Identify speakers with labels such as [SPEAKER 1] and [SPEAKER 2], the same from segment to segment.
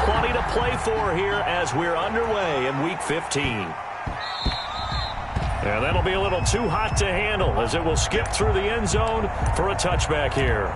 [SPEAKER 1] plenty to play for here as we're underway in Week 15. And that'll be a little too hot to handle as it will skip through the end zone for a touchback here.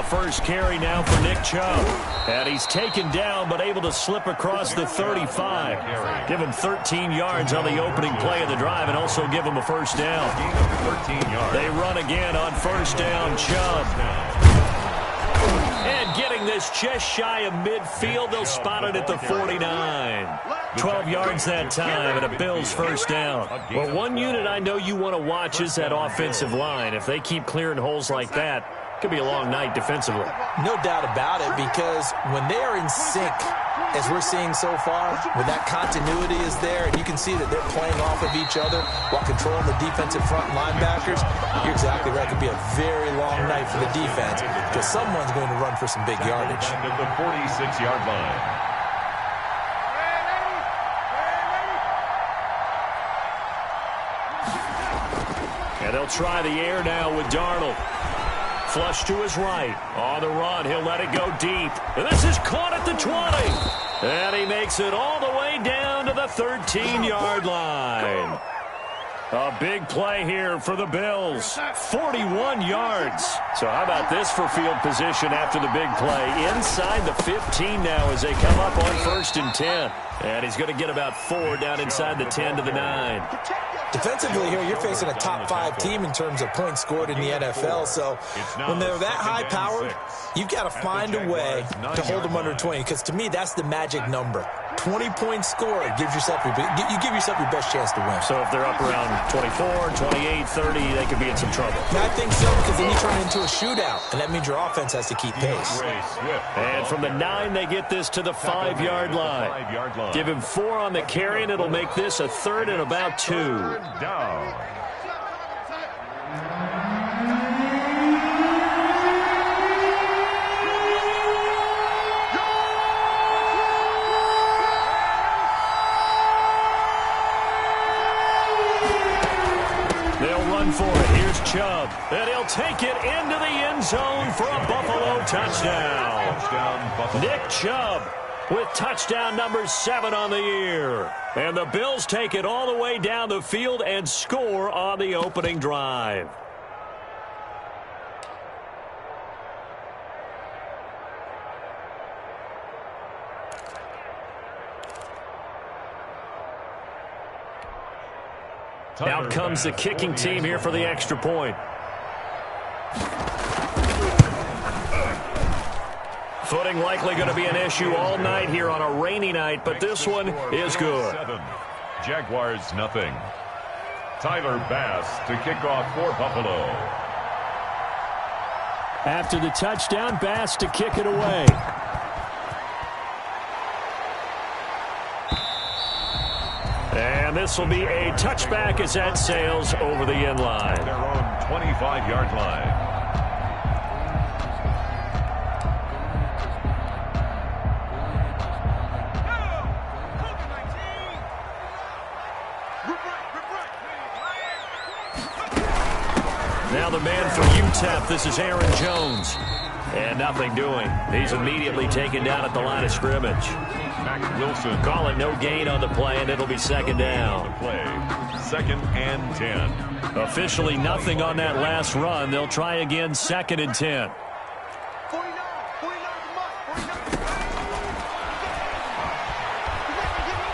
[SPEAKER 1] First carry now for Nick Chubb. And he's taken down but able to slip across the 35. Give him 13 yards on the opening play of the drive and also give him a first down. 13 yards. They run again on first down. Chubb. And getting this just shy of midfield. They'll spot it at the 49. 12 yards that time and a Bills first down. Well, one unit I know you want to watch is that offensive line. If they keep clearing holes like that, could be a long night defensively.
[SPEAKER 2] No doubt about it, because when they are in sync, as we're seeing so far, when that continuity is there, and you can see that they're playing off of each other while controlling the defensive front linebackers, you're exactly right. It could be a very long night for the defense because someone's going to run for some big yardage.
[SPEAKER 3] At the 46-yard line.
[SPEAKER 1] And they'll try the air now with Darnold. Flush to his right. On the run, he'll let it go deep. And this is caught at the 20. And he makes it all the way down to the 13-yard line. A big play here for the Bills. 41 yards. So how about this for field position after the big play? Inside the 15 now as they come up on 1st and 10. And he's going to get about 4 down inside the 10 to the 9.
[SPEAKER 2] Defensively here, you're facing a top-5 team in terms of points scored in the NFL. So when they're that high-powered, you've got to find a way to hold them under 20. Because to me, that's the magic number. 20 points scored gives yourself you give yourself your best chance to win.
[SPEAKER 1] So if they're up around 24, 28, 30, they could be in some trouble.
[SPEAKER 2] Yeah, I think so, because then you turn it into a shootout, and that means your offense has to keep pace.
[SPEAKER 1] And from the 9, they get this to the 5-yard line. Give him 4 on the carry, and it'll make this a 3rd and about 2.
[SPEAKER 3] Down.
[SPEAKER 1] For it. Here's Chubb, and he'll take it into the end zone for a Buffalo touchdown. Nick Chubb with touchdown number 7 on the year. And the Bills take it all the way down the field and score on the opening drive. Out comes the kicking team here for the extra point. Footing likely going to be an issue all night here on a rainy night, but this one is good.
[SPEAKER 3] Jaguars nothing. Tyler Bass to kick off for Buffalo.
[SPEAKER 1] After the touchdown, Bass to kick it away. And this will be a touchback as that sails over the end line.
[SPEAKER 3] Their own 25-yard line.
[SPEAKER 1] Now the man for UTEP, this is Aaron Jones. And nothing doing. He's immediately taken down at the line of scrimmage.
[SPEAKER 3] Mac Wilson.
[SPEAKER 1] Call it no gain on the play, and it'll be 2nd down.
[SPEAKER 3] Play. 2nd and 10.
[SPEAKER 1] Officially nothing on that last run. They'll try again, 2nd and 10.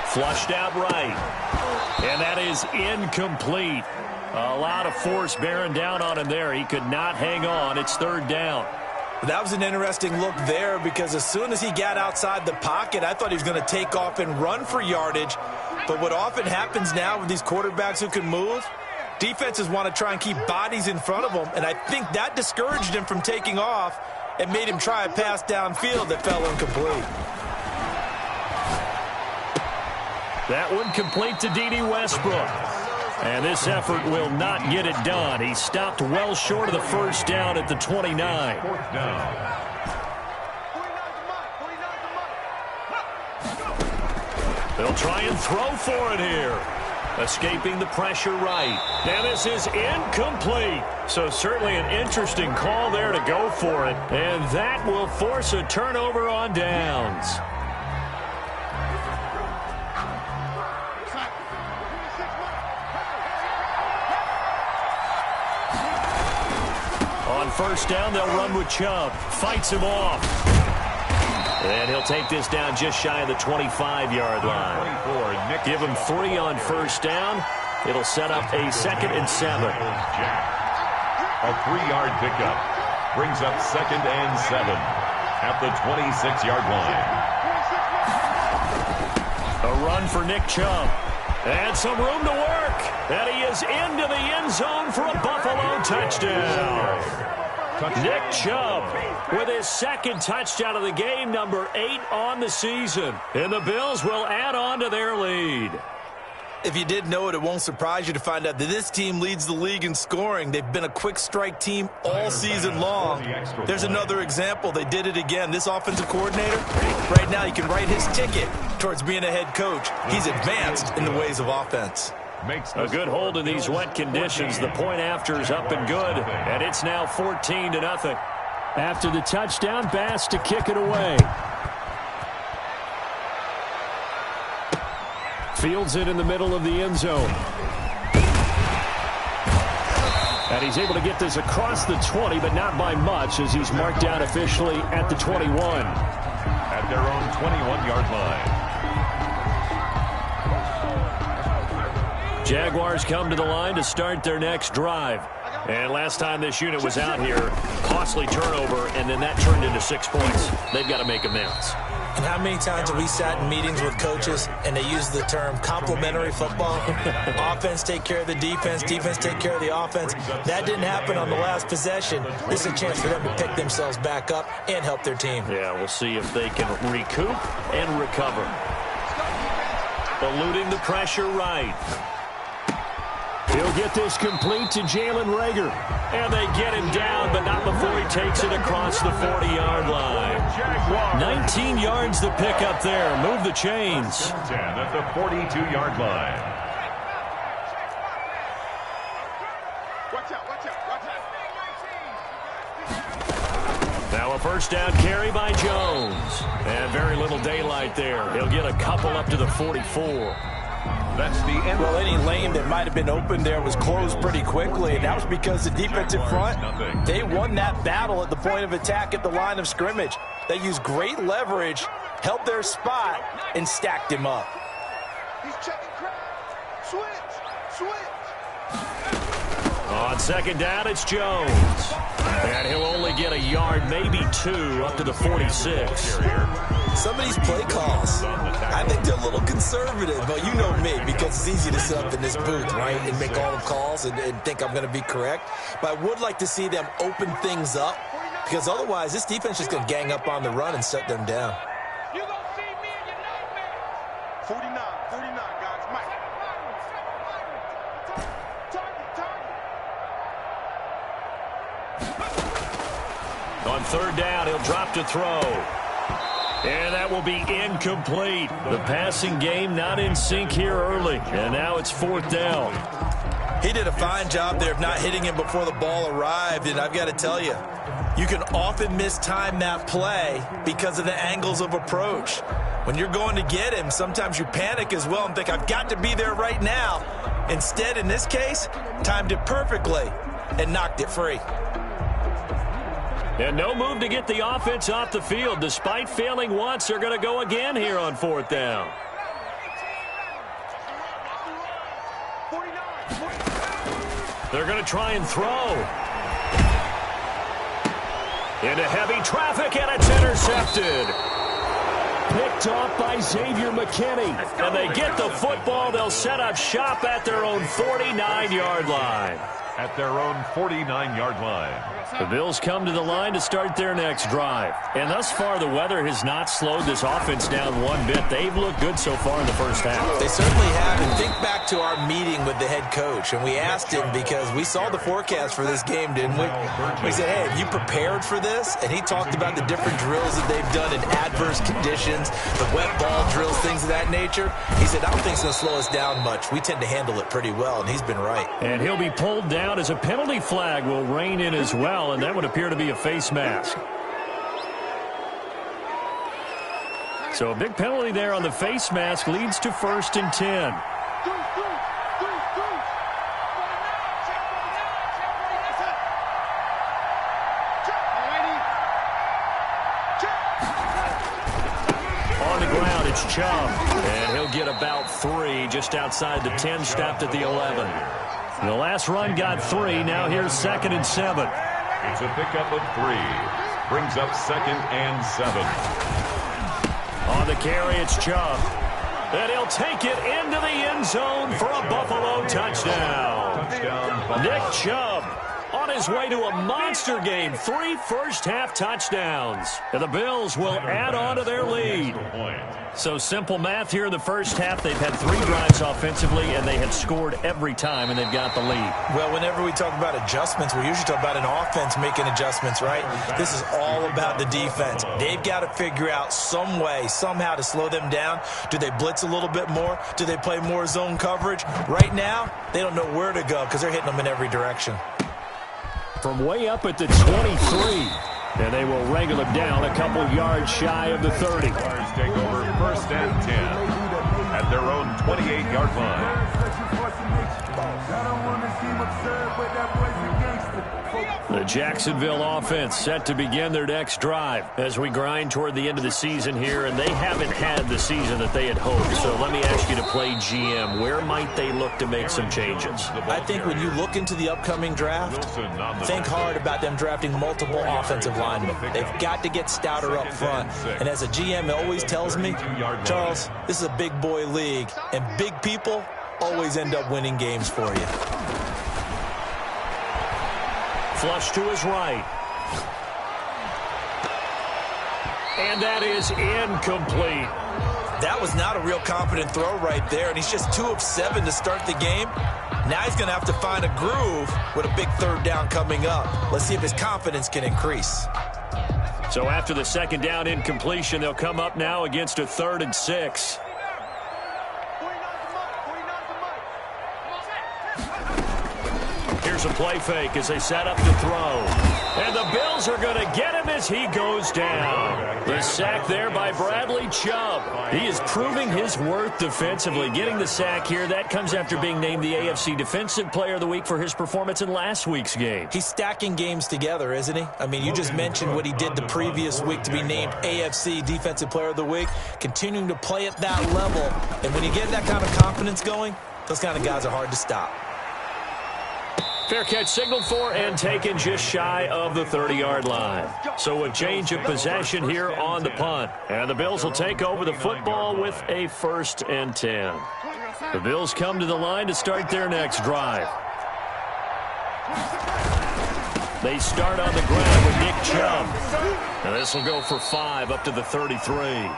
[SPEAKER 1] Flushed out right. And that is incomplete. A lot of force bearing down on him there. He could not hang on. It's 3rd down.
[SPEAKER 2] That was an interesting look there, because as soon as he got outside the pocket, I thought he was going to take off and run for yardage. But what often happens now with these quarterbacks who can move, defenses want to try and keep bodies in front of them, and I think that discouraged him from taking off and made him try a pass downfield that fell incomplete.
[SPEAKER 1] That one complete to D.D. Westbrook. And this effort will not get it done. He stopped well short of the first down at the 29.
[SPEAKER 3] Fourth down.
[SPEAKER 1] They'll try and throw for it here. Escaping the pressure right. And this is incomplete. So certainly an interesting call there to go for it. And that will force a turnover on downs. On first down, they'll run with Chubb. Fights him off. And he'll take this down just shy of the 25-yard line. Give him 3 on first down. It'll set up a 2nd and 7.
[SPEAKER 3] A 3-yard pickup brings up 2nd and 7 at the 26-yard line.
[SPEAKER 1] A run for Nick Chubb. And some room to work. And he is into the end zone for a Buffalo touchdown. Nick Chubb with his 2nd touchdown of the game, number 8 on the season. And the Bills will add on to their lead.
[SPEAKER 2] If you didn't know it, it won't surprise you to find out that this team leads the league in scoring. They've been a quick strike team all season long. There's another example. They did it again. This offensive coordinator, right now, he can write his ticket towards being a head coach. He's advanced in the ways of offense.
[SPEAKER 1] A good hold in these wet conditions. The point after is up and good, and it's now 14-0. After the touchdown, Bass to kick it away. Fields it in the middle of the end zone. And he's able to get this across the 20, but not by much, as he's marked down officially at the 21.
[SPEAKER 3] At their own 21-yard line.
[SPEAKER 1] Jaguars come to the line to start their next drive. And last time this unit was out here, costly turnover, and then that turned into 6 points. They've got to make amends.
[SPEAKER 2] And how many times have we sat in meetings with coaches and they use the term complementary football? Offense take care of the defense, defense take care of the offense. That didn't happen on the last possession. This is a chance for them to pick themselves back up and help their team.
[SPEAKER 1] Yeah, we'll see if they can recoup and recover. Eluding the pressure right. He'll get this complete to Jalen Reagor. And they get him down, but not before he takes it across the 40-yard line. 19 yards to pick up there. Move the chains.
[SPEAKER 3] 10 at the 42-yard line.
[SPEAKER 1] Now a first down carry by Jones. And very little daylight there. He'll get a couple up to the 44.
[SPEAKER 3] That's the end.
[SPEAKER 2] Well, any lane that might have been open there was closed pretty quickly, and that was because the defensive front, they won that battle at the point of attack at the line of scrimmage. They used great leverage, held their spot, and stacked him up.
[SPEAKER 4] He's checking crowd. Switch.
[SPEAKER 1] On second down, it's Jones. And he'll only get a yard, maybe 2, up to the 46.
[SPEAKER 2] Some of these play calls, I think they're a little conservative, but you know me, because it's easy to sit up in this booth, right, and make all the calls and think I'm going to be correct. But I would like to see them open things up, because otherwise this defense is going to gang up on the run and shut them down.
[SPEAKER 4] You gonna see me and you know me. 49, guys. Mike. Target.
[SPEAKER 1] On third down, he'll drop to throw. And that will be incomplete. The passing game not in sync here early. And now it's fourth down.
[SPEAKER 2] He did a fine job there of not hitting him before the ball arrived. And I've got to tell you, you can often mistime that play because of the angles of approach. When you're going to get him, sometimes you panic as well and think, I've got to be there right now. Instead, in this case, timed it perfectly and knocked it free.
[SPEAKER 1] And no move to get the offense off the field. Despite failing once, they're going to go again here on fourth down. They're going to try and throw. Into heavy traffic, and it's intercepted. Picked off by Xavier McKinney. And they get the football. They'll set up shop at their own 49-yard line.
[SPEAKER 3] At their own 49-yard line.
[SPEAKER 1] The Bills come to the line to start their next drive. And thus far, the weather has not slowed this offense down one bit. They've looked good so far in the first half.
[SPEAKER 2] They certainly have. And think back to our meeting with the head coach. And we asked him, because we saw the forecast for this game, didn't we? We said, hey, have you prepared for this? And he talked about the different drills that they've done in adverse conditions, the wet ball drills, things of that nature. He said, I don't think it's going to slow us down much. We tend to handle it pretty well, and he's been right.
[SPEAKER 1] And he'll be pulled down as a penalty flag will rein in as well, and that would appear to be a face mask. So a big penalty there on the face mask leads to 1st and 10. On the ground, it's Chubb, and he'll get about 3 just outside the 10, stopped at the 11. The last run got 3. Now here's 2nd and 7.
[SPEAKER 3] It's a pickup of 3. Brings up 2nd and 7.
[SPEAKER 1] On the carry, it's Chubb. And he'll take it into the end zone for a Buffalo touchdown. Nick Chubb on his way to a monster game. 3 first-half touchdowns. And the Bills will add on to their lead. So simple math here in the first half. They've had 3 drives offensively, and they have scored every time, and they've got the lead.
[SPEAKER 2] Well, whenever we talk about adjustments, we usually talk about an offense making adjustments, right? This is all about the defense. They've got to figure out some way, somehow to slow them down. Do they blitz a little bit more? Do they play more zone coverage? Right now, they don't know where to go because they're hitting them in every direction.
[SPEAKER 1] From way up at the 23. And they will wrangle him down a couple yards shy of the 30.
[SPEAKER 3] Stars take over 1st and 10 at their own 28-yard line.
[SPEAKER 1] The Jacksonville offense set to begin their next drive as we grind toward the end of the season here, and they haven't had the season that they had hoped. So let me ask you to play GM. Where might they look to make some changes?
[SPEAKER 2] I think when you look into the upcoming draft, think hard about them drafting multiple offensive linemen. They've got to get stouter up front. And as a GM, it always tells me, Charles, this is a big boy league, and big people always end up winning games for you.
[SPEAKER 1] Flush to his right. And that is incomplete.
[SPEAKER 2] That was not a real confident throw right there, and he's just 2 of 7 to start the game. Now he's going to have to find a groove with a big 3rd down coming up. Let's see if his confidence can increase.
[SPEAKER 1] So after the 2nd down incompletion, they'll come up now against a 3rd and 6. Here's a play fake as they set up to throw. And the Bills are going to get him as he goes down. The sack there by Bradley Chubb. He is proving his worth defensively. Getting the sack here, that comes after being named the AFC Defensive Player of the Week for his performance in last week's game.
[SPEAKER 2] He's stacking games together, isn't he? I mean, you just mentioned what he did the previous week to be named AFC Defensive Player of the Week. Continuing to play at that level. And when you get that kind of confidence going, those kind of guys are hard to stop.
[SPEAKER 1] Fair catch signaled for and taken just shy of the 30-yard line. So a change of possession here on the punt. And the Bills will take over the football with a 1st and 10. The Bills come to the line to start their next drive. They start on the ground with Nick Chubb. And this will go for 5 up to the 33.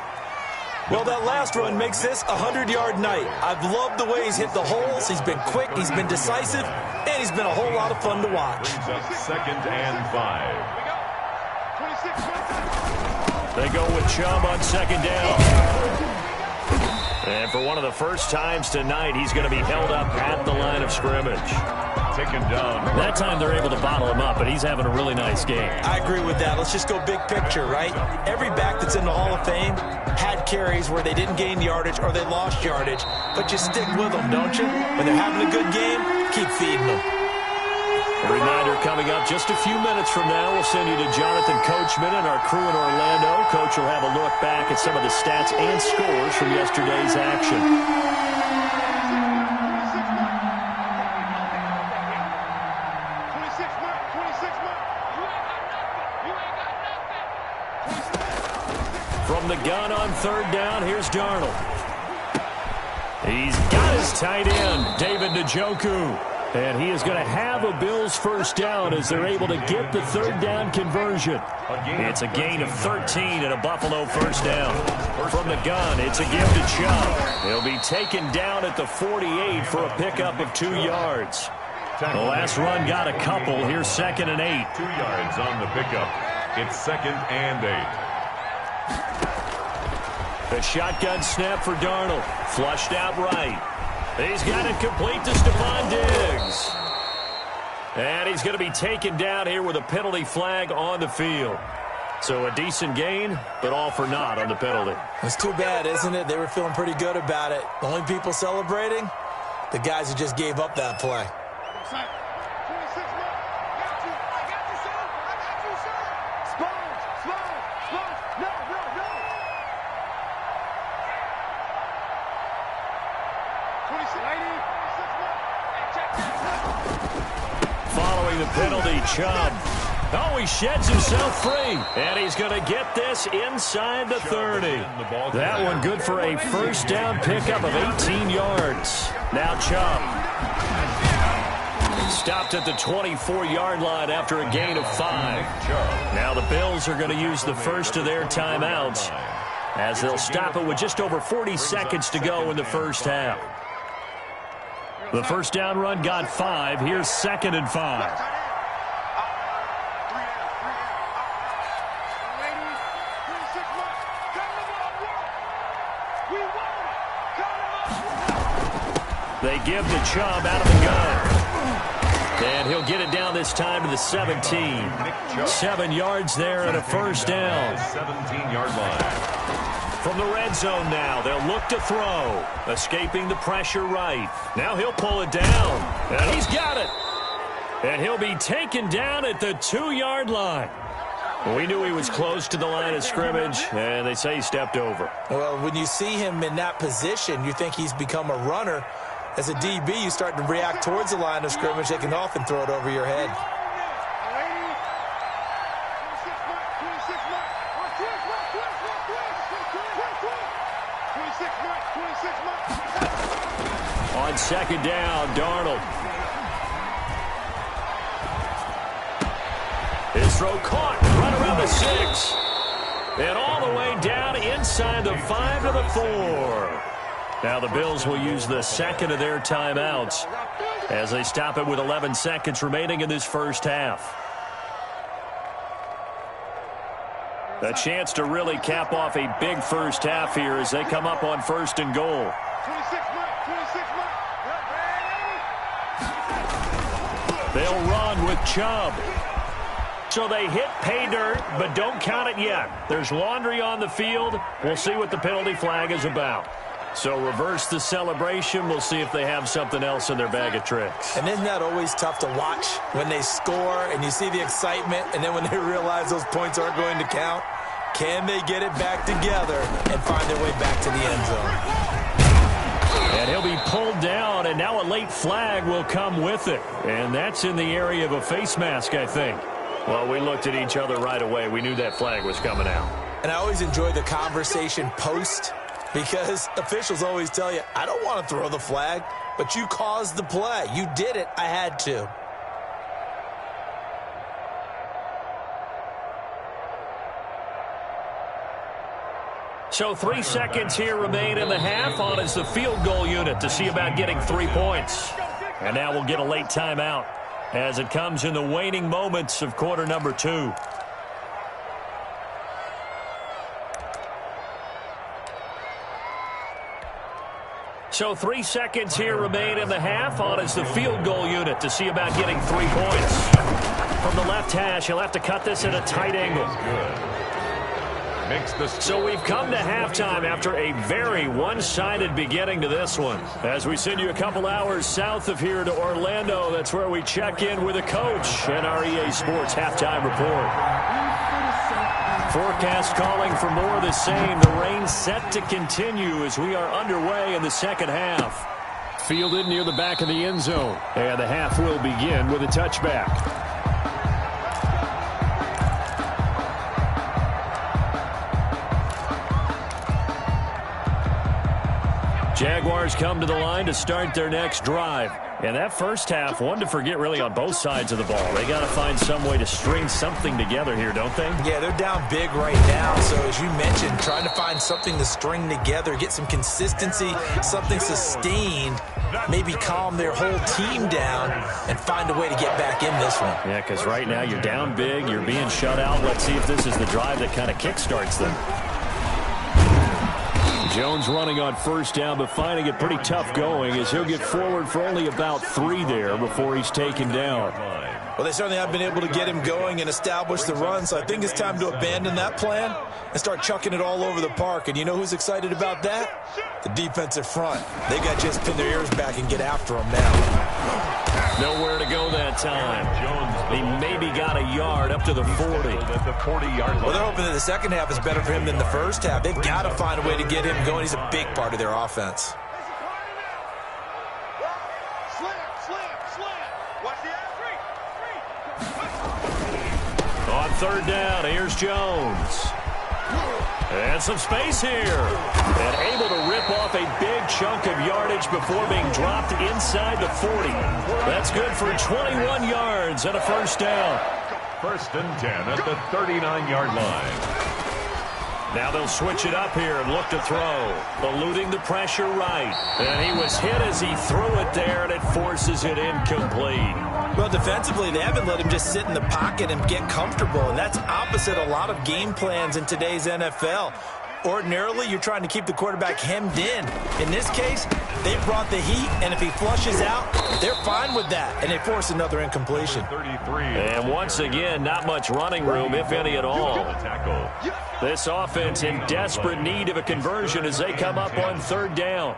[SPEAKER 2] Well, that last run makes this a 100-yard night. I've loved the way he's hit the holes. He's been quick, he's been decisive, and he's been a whole lot of fun to watch.
[SPEAKER 3] Brings up 2nd and 5.
[SPEAKER 1] They go with Chubb on 2nd down. And for one of the first times tonight, he's going to be held up at the line of scrimmage.
[SPEAKER 3] Taken down.
[SPEAKER 1] That time they're able to bottle him up, but he's having a really nice game.
[SPEAKER 2] I agree with that. Let's just go big picture, right? Every back that's in the Hall of Fame had carries where they didn't gain yardage or they lost yardage, but you stick with them, don't you? When they're having a good game, keep feeding them.
[SPEAKER 1] A reminder coming up just a few minutes from now, we'll send you to Jonathan Coachman and our crew in Orlando. Coach will have a look back at some of the stats and scores from yesterday's action. From the gun on 3rd down, here's Darnold. He's got his tight end, David Njoku. And he is going to have a Bills first down as they're able to get the third down conversion. It's a gain of 13 and a Buffalo first down. From the gun, it's a give to Chubb. He'll be taken down at the 48 for a pickup of 2 yards. The last run got a couple. Here's 2nd and 8.
[SPEAKER 3] 2 yards on the pickup. It's 2nd and 8.
[SPEAKER 1] The shotgun snap for Darnold. Flushed out right. He's got it complete to Stephon Diggs. And he's going to be taken down here with a penalty flag on the field. So a decent gain, but all for naught on the penalty.
[SPEAKER 2] It's too bad, isn't it? They were feeling pretty good about it. The only people celebrating, the guys who just gave up that play.
[SPEAKER 1] Following the penalty, Chubb. Oh, he sheds himself free. And he's going to get this inside the 30. That one good for a first down pickup of 18 yards. Now Chubb. Stopped at the 24-yard line after a gain of 5. Now the Bills are going to use the first of their timeouts as they'll stop it with just over 40 seconds to go in the first half. The first down run got 5. Here's 2nd and 5. They give to Chubb out of the gun. And he'll get it down this time to the 17. 7 yards there and a first down.
[SPEAKER 3] 17-yard line.
[SPEAKER 1] From the red zone now, they'll look to throw. Escaping the pressure right. Now he'll pull it down. And he's got it. And he'll be taken down at the 2-yard line. We knew he was close to the line of scrimmage, and they say he stepped over.
[SPEAKER 2] Well, when you see him in that position, you think he's become a runner. As a DB, you start to react towards the line of scrimmage. They can often throw it over your head.
[SPEAKER 1] On 2nd down, Darnold. His throw caught right around the 6. And all the way down inside the 5 to the 4. Now the Bills will use the second of their timeouts as they stop it with 11 seconds remaining in this first half. A chance to really cap off a big first half here as they come up on 1st and goal. They'll run with Chubb. So they hit pay dirt, but don't count it yet. There's laundry on the field. We'll see what the penalty flag is about. So reverse the celebration. We'll see if they have something else in their bag of tricks.
[SPEAKER 2] And isn't that always tough to watch when they score and you see the excitement, and then when they realize those points aren't going to count? Can they get it back together and find their way back to the end zone?
[SPEAKER 1] And he'll be pulled down, and now a late flag will come with it. And that's in the area of a face mask, I think. Well, we looked at each other right away. We knew that flag was coming out.
[SPEAKER 2] And I always enjoy the conversation post, because officials always tell you, I don't want to throw the flag, but you caused the play. You did it. I had to.
[SPEAKER 1] So 3 seconds here remain in the half. On is the field goal unit to see about getting 3 points. And now we'll get a late timeout as it comes in the waning moments of quarter number 2. So 3 seconds here remain in the half. On is the field goal unit to see about getting 3 points. From the left hash, he'll have to cut this at a tight angle. So we've come to halftime after a very one-sided beginning to this one. As we send you a couple hours south of here to Orlando, that's where we check in with a coach and our EA Sports halftime report. Forecast calling for more of the same. The rain set to continue as we are underway in the second half. Fielded near the back of the end zone. And the half will begin with a touchback. Jaguars come to the line to start their next drive. And that first half, one to forget really on both sides of the ball. They got to find some way to string something together here, don't they?
[SPEAKER 2] Yeah, they're down big right now. So as you mentioned, trying to find something to string together, get some consistency, something sustained, maybe calm their whole team down and find a way to get back in this one.
[SPEAKER 1] Yeah, because right now you're down big, you're being shut out. Let's see if this is the drive that kind of kickstarts them. Jones running on first down, but finding it pretty tough going as he'll get forward for only about 3 there before he's taken down.
[SPEAKER 2] Well, they certainly have been able to get him going and establish the run, so I think it's time to abandon that plan and start chucking it all over the park. And you know who's excited about that? The defensive front. They got to just pin their ears back and get after him now.
[SPEAKER 1] Nowhere to go that time. He maybe got a yard up to the 40.
[SPEAKER 3] Well,
[SPEAKER 2] they're hoping that the second half is better for him than the first half. They've got to find a way to get him going. He's a big part of their offense.
[SPEAKER 1] On third down, here's Jones. And some space here. And able to rip off a big chunk of yardage before being dropped inside the 40. That's good for 21 yards and a first down.
[SPEAKER 3] First and 10 at the 39-yard line.
[SPEAKER 1] Now they'll switch it up here and look to throw. Eluding the pressure right. And he was hit as he threw it there, and it forces it incomplete.
[SPEAKER 2] Well, defensively, they haven't let him just sit in the pocket and get comfortable, and that's opposite a lot of game plans in today's NFL. Ordinarily, you're trying to keep the quarterback hemmed in. In this case, they brought the heat, and if he flushes out, they're fine with that, and they force another incompletion.
[SPEAKER 1] And once again, not much running room, if any at all. This offense in desperate need of a conversion as they come up on third down.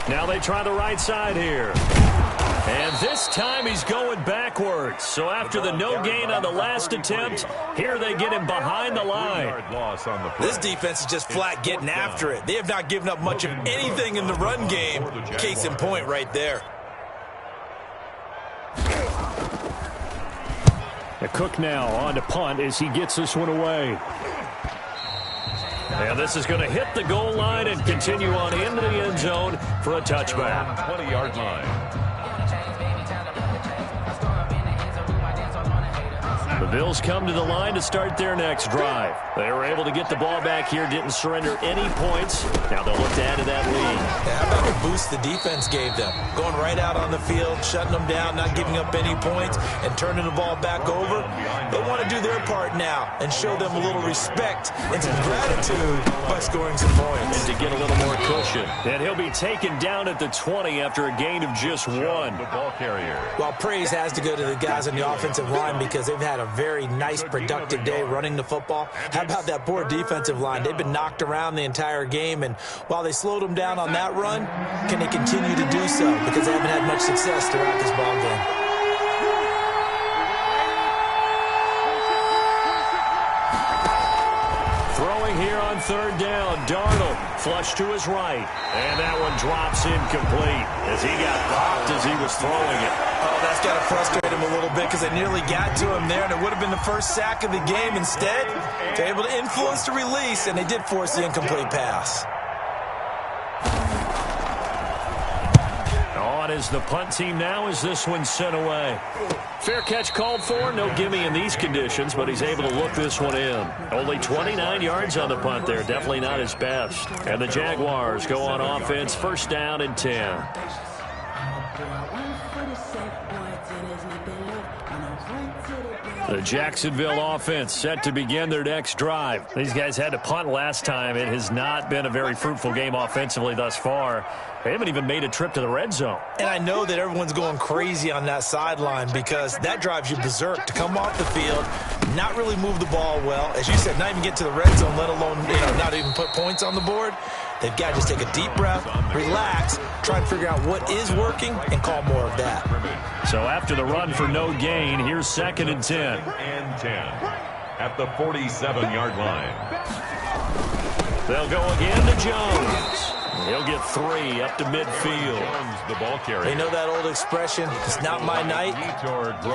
[SPEAKER 1] Now they try the right side here. And this time he's going backwards. So after the no gain on the last attempt, here they get him behind the line.
[SPEAKER 2] This defense is just flat getting after it. They have not given up much of anything in the run game. Case in point right there.
[SPEAKER 1] Cook now on to punt as he gets this one away. And this is going to hit the goal line and continue on into the end zone for a touchback.
[SPEAKER 3] 20-yard line.
[SPEAKER 1] The Bills come to the line to start their next drive. They were able to get the ball back here, didn't surrender any points. Now they'll look to add to that lead.
[SPEAKER 2] How about the boost the defense gave them? Going right out on the field, shutting them down, not giving up any points, and turning the ball back over. They want to do their part now and show them a little respect and some gratitude by scoring some points.
[SPEAKER 1] And to get a little more cushion. And he'll be taken down at the 20 after a gain of just 1.
[SPEAKER 3] The ball carrier.
[SPEAKER 2] Well, praise has to go to the guys on the offensive line because they've had a very nice, productive day running the football. How about that poor defensive line? They've been knocked around the entire game, and while they slowed them down on that run, can they continue to do so? Because they haven't had much success throughout this ball game.
[SPEAKER 1] Throwing here on third down, Darnold flush to his right, and that one drops incomplete as he got popped as he was throwing it.
[SPEAKER 2] Oh, that's got to frustrate him a little bit because they nearly got to him there, and it would have been the first sack of the game. Instead, they're able to influence the release, and they did force the incomplete pass.
[SPEAKER 1] On is the punt team now as this one's sent away. Fair catch called for. No gimme in these conditions, but he's able to look this one in. Only 29 yards on the punt there. Definitely not his best. And the Jaguars go on offense, first down and 10. The Jacksonville offense set to begin their next drive. These guys had to punt last time. It has not been a very fruitful game offensively thus far. They haven't even made a trip to the red zone.
[SPEAKER 2] And I know that everyone's going crazy on that sideline because that drives you berserk to come off the field, not really move the ball well. As you said, not even get to the red zone, let alone not even put points on the board. They've got to just take a deep breath, relax, try and figure out what is working, and call more of that.
[SPEAKER 1] So after the run for no gain, here's second and 10.
[SPEAKER 3] And 10 at the 47-yard line.
[SPEAKER 1] They'll go again to Jones. He'll get at 3 up to midfield.
[SPEAKER 3] The ball carrier.
[SPEAKER 2] They know that old expression, it's not my night.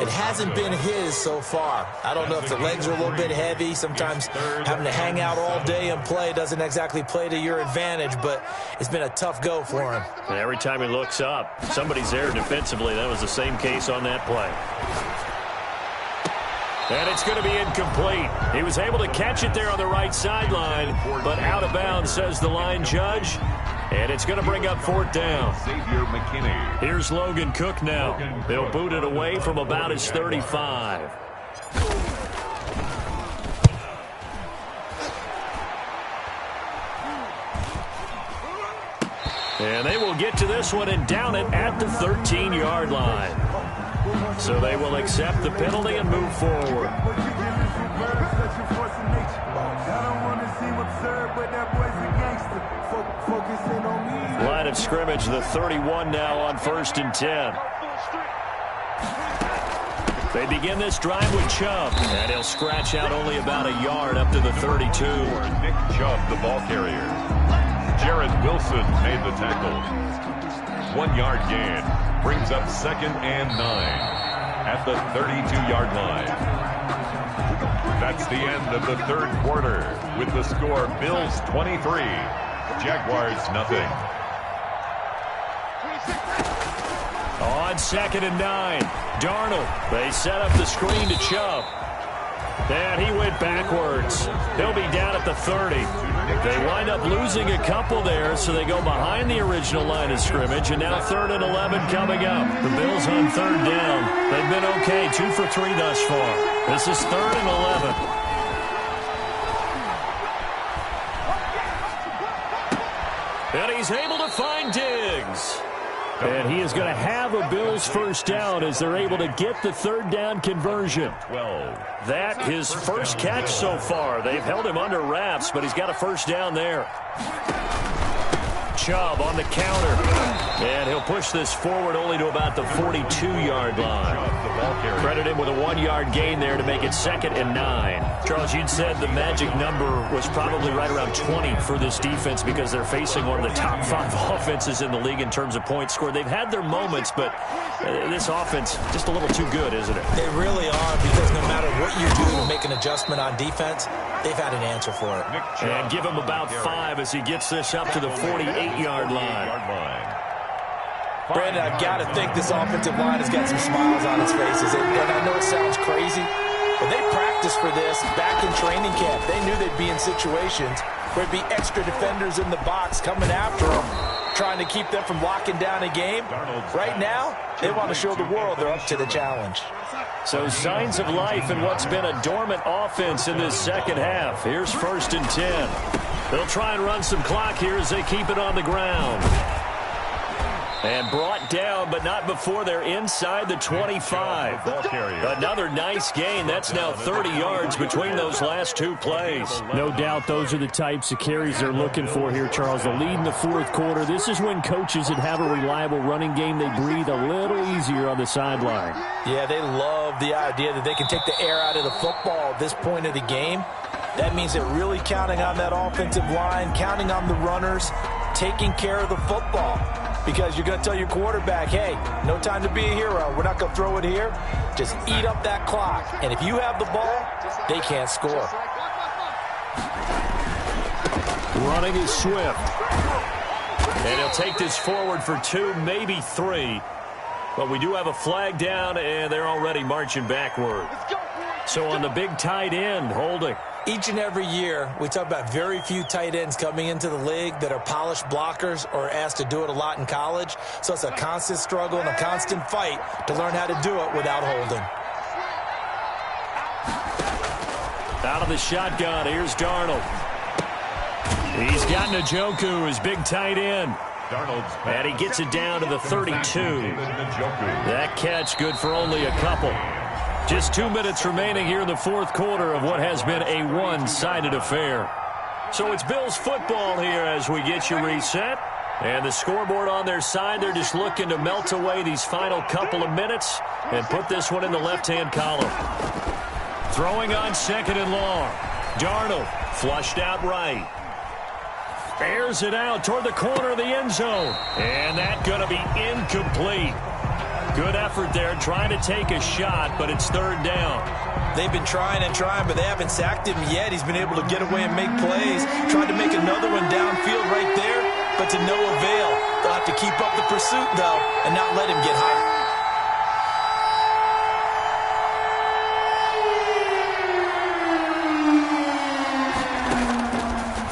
[SPEAKER 2] It hasn't been his so far. I don't know if the legs are a little bit heavy. Sometimes having to hang out all day and play doesn't exactly play to your advantage, but it's been a tough go for him.
[SPEAKER 1] And every time he looks up, somebody's there defensively. That was the same case on that play. And it's going to be incomplete. He was able to catch it there on the right sideline, but out of bounds, says the line judge. And it's going to bring up 4th down. Here's Logan Cook now. They'll boot it away from about his 35. And they will get to this one and down it at the 13-yard line. So they will accept the penalty and move forward. Line of scrimmage, the 31 now on 1st and 10. They begin this drive with Chubb, and he'll scratch out only about a yard up to the 32.
[SPEAKER 3] Nick Chubb, the ball carrier. Jarrett Wilson made the tackle. 1-yard gain. Brings up 2nd and 9 at the 32-yard line. That's the end of the 3rd quarter with the score Bills 23, Jaguars nothing.
[SPEAKER 1] On 2nd and 9, Darnold. They set up the screen to Chubb. And he went backwards. He'll be down at the 30. They wind up losing a couple there, so they go behind the original line of scrimmage, and now 3rd and 11 coming up. The Bills on 3rd down. They've been okay, 2 for 3 thus far. This is 3rd and 11. And he's able to find Diggs. And he is going to have a Bills 1st down as they're able to get the 3rd down conversion.
[SPEAKER 3] 12.
[SPEAKER 1] That his first catch so far. They've held him under wraps, but he's got a 1st down there. Chubb on the counter. And he'll push this forward only to about the 42-yard line. Credit him with a 1-yard gain there to make it 2nd and 9. Charles, you'd said the magic number was probably right around 20 for this defense because they're facing one of the top 5 offenses in the league in terms of points scored. They've had their moments, but this offense just a little too good, isn't it?
[SPEAKER 2] They really are, because no matter what you do to make an adjustment on defense, they've had an answer for it.
[SPEAKER 1] And give him about 5 as he gets this up to the 48-yard line.
[SPEAKER 2] Brandon, I've got to think this offensive line has got some smiles on its faces. And I know it sounds crazy, but they practiced for this back in training camp. They knew they'd be in situations where there'd be extra defenders in the box coming after them, trying to keep them from locking down a game. Right now, they want to show the world they're up to the challenge.
[SPEAKER 1] So signs of life in what's been a dormant offense in this 2nd half. Here's 1st and 10. They'll try and run some clock here as they keep it on the ground. And brought down, but not before they're inside the 25. Another nice gain. That's now 30 yards between those last 2 plays.
[SPEAKER 5] No doubt those are the types of carries they're looking for here, Charles. The lead in the 4th quarter. This is when coaches that have a reliable running game, they breathe a little easier on the sideline.
[SPEAKER 2] Yeah, they love the idea that they can take the air out of the football at this point of the game. That means they're really counting on that offensive line, counting on the runners, taking care of the football. Because you're going to tell your quarterback, hey, no time to be a hero. We're not going to throw it here. Just eat up that clock. And if you have the ball, they can't score.
[SPEAKER 1] Running is Swift. And he'll take this forward for 2, maybe 3. But we do have a flag down, and they're already marching backward. So on the big tight end, holding.
[SPEAKER 2] Each and every year, we talk about very few tight ends coming into the league that are polished blockers or asked to do it a lot in college. So it's a constant struggle and a constant fight to learn how to do it without holding.
[SPEAKER 1] Out of the shotgun, here's Darnold. He's got Njoku, his big tight end. And he gets it down to the 32. That catch good for only a couple. Just 2 minutes remaining here in the 4th quarter of what has been a one-sided affair. So it's Bills football here as we get you reset. And the scoreboard on their side, they're just looking to melt away these final couple of minutes and put this one in the left-hand column. Throwing on 2nd and long. Darnold flushed out right. Airs it out toward the corner of the end zone. And that's going to be incomplete. Good effort there trying to take a shot, but it's third down.
[SPEAKER 2] They've been trying and trying, but they haven't sacked him yet. He's been able to get away and make plays. Tried to make another one downfield right there, but to no avail. They'll have to keep up the pursuit, though, and not let him get high.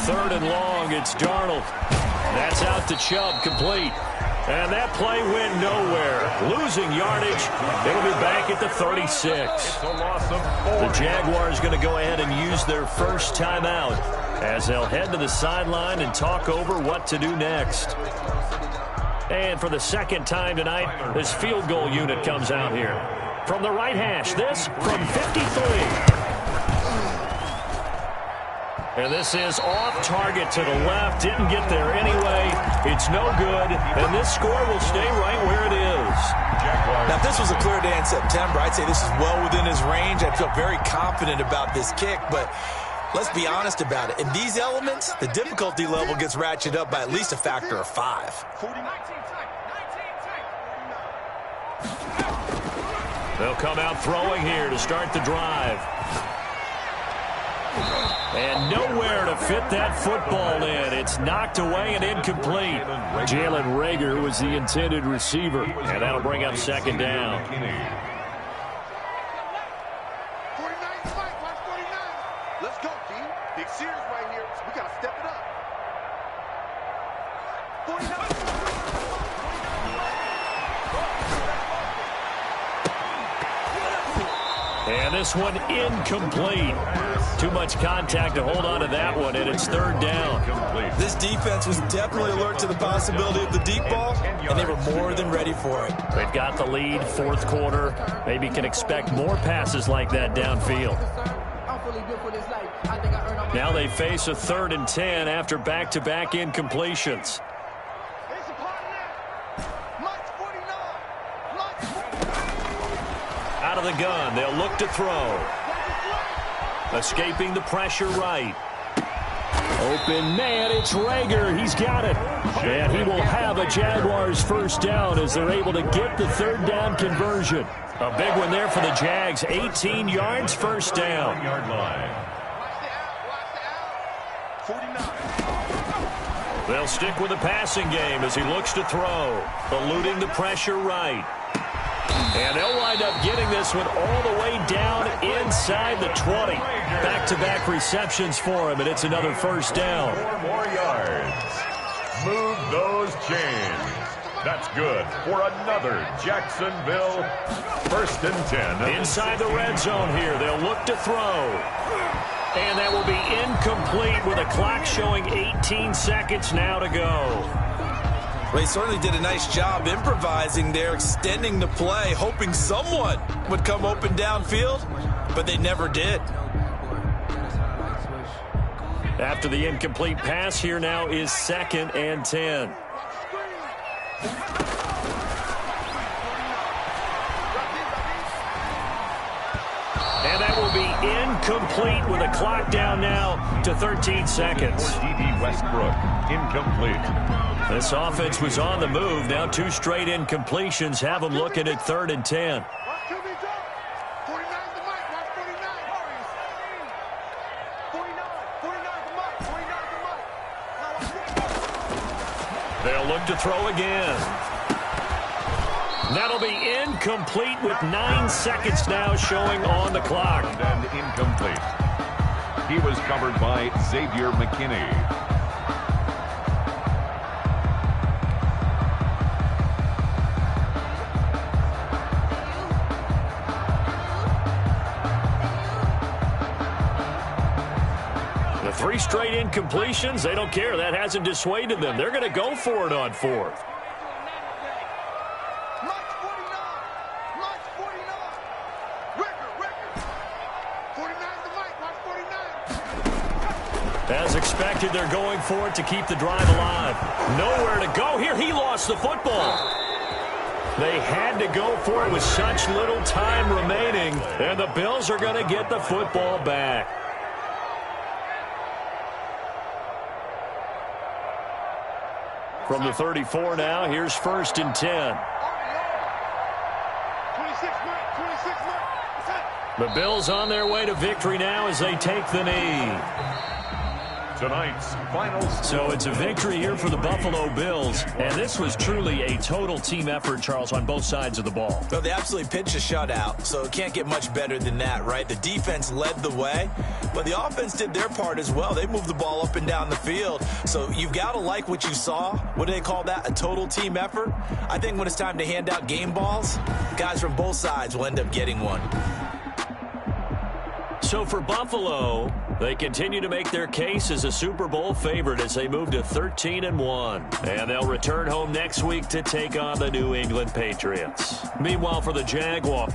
[SPEAKER 1] Third and long, it's Darnold. That's out to Chubb, complete. And that play went nowhere. Losing yardage. It'll be back at the 36.
[SPEAKER 3] It's a loss of 4.
[SPEAKER 1] The Jaguars going to go ahead and use their first timeout as they'll head to the sideline and talk over what to do next. And for the second time tonight, this field goal unit comes out here. From the right hash, this from 53. And this is off target to the left. Didn't get there anyway. It's no good. And this score will stay right where it is.
[SPEAKER 2] Now, if this was a clear day in September, I'd say this is well within his range. I feel very confident about this kick. But let's be honest about it. In these elements, the difficulty level gets ratcheted up by at least a factor of 5.
[SPEAKER 1] They'll come out throwing here to start the drive. And nowhere to fit that football in. It's knocked away and incomplete. Jalen Reagor was the intended receiver. And that'll bring up second down.
[SPEAKER 4] 49, Mike, watch 49. Let's go, D. Big series right here. We got to step it up. 49.
[SPEAKER 1] And this one incomplete. Too much contact to hold on to that one, and it's third down.
[SPEAKER 2] This defense was definitely alert to the possibility of the deep ball, and they were more than ready for it.
[SPEAKER 1] They've got the lead, fourth quarter. Maybe can expect more passes like that downfield. Now they face a 3rd and 10 after back-to-back incompletions. Out of the gun, they'll look to throw. Escaping the pressure right. Open man, it's Reagor. He's got it. And he will have a Jaguars first down as they're able to get the third down conversion. A big one there for the Jags. 18 yards, first down.
[SPEAKER 3] Yard line.
[SPEAKER 1] They'll stick with the passing game as he looks to throw. Eluding the pressure right. And they'll wind up getting this one all the way down inside the 20. Back-to-back receptions for him, and it's another first down.
[SPEAKER 3] 4 more yards. Move those chains. That's good for another Jacksonville 1st and 10.
[SPEAKER 1] Inside the red zone here, they'll look to throw. And that will be incomplete with a clock showing 18 seconds now to go.
[SPEAKER 2] Well, he certainly did a nice job improvising there, extending the play, hoping someone would come open downfield, but they never did.
[SPEAKER 1] After the incomplete pass, here now is 2nd and 10. And that will be incomplete with a clock down now to 13 seconds.
[SPEAKER 3] D.D. Westbrook, incomplete.
[SPEAKER 1] This offense was on the move. Now 2 straight incompletions have them looking at 3rd and 10. They'll look to throw again. That'll be incomplete with 9 seconds now showing on the clock.
[SPEAKER 3] And incomplete. He was covered by Xavier McKinney.
[SPEAKER 1] The 3 straight incompletions, they don't care. That hasn't dissuaded them. They're going to go for it on 4th. As expected, they're going for it to keep the drive alive. Nowhere to go here. He lost the football. They had to go for it with such little time remaining, and the Bills are going to get the football back. From the 34 now, here's 1st and 10.
[SPEAKER 4] 26 mark.
[SPEAKER 1] The Bills on their way to victory now as they take the knee.
[SPEAKER 3] Tonight's final score.
[SPEAKER 1] So it's a victory here for the Buffalo Bills, and this was truly a total team effort, Charles, on both sides of the ball.
[SPEAKER 2] So they absolutely pitched a shutout, so it can't get much better than that, right? The defense led the way, but the offense did their part as well. They moved the ball up and down the field, so you've got to like what you saw. What do they call that? A total team effort? I think when it's time to hand out game balls, guys from both sides will end up getting one.
[SPEAKER 1] So for Buffalo, they continue to make their case as a Super Bowl favorite as they move to 13-1. And they'll return home next week to take on the New England Patriots. Meanwhile, for the Jaguars,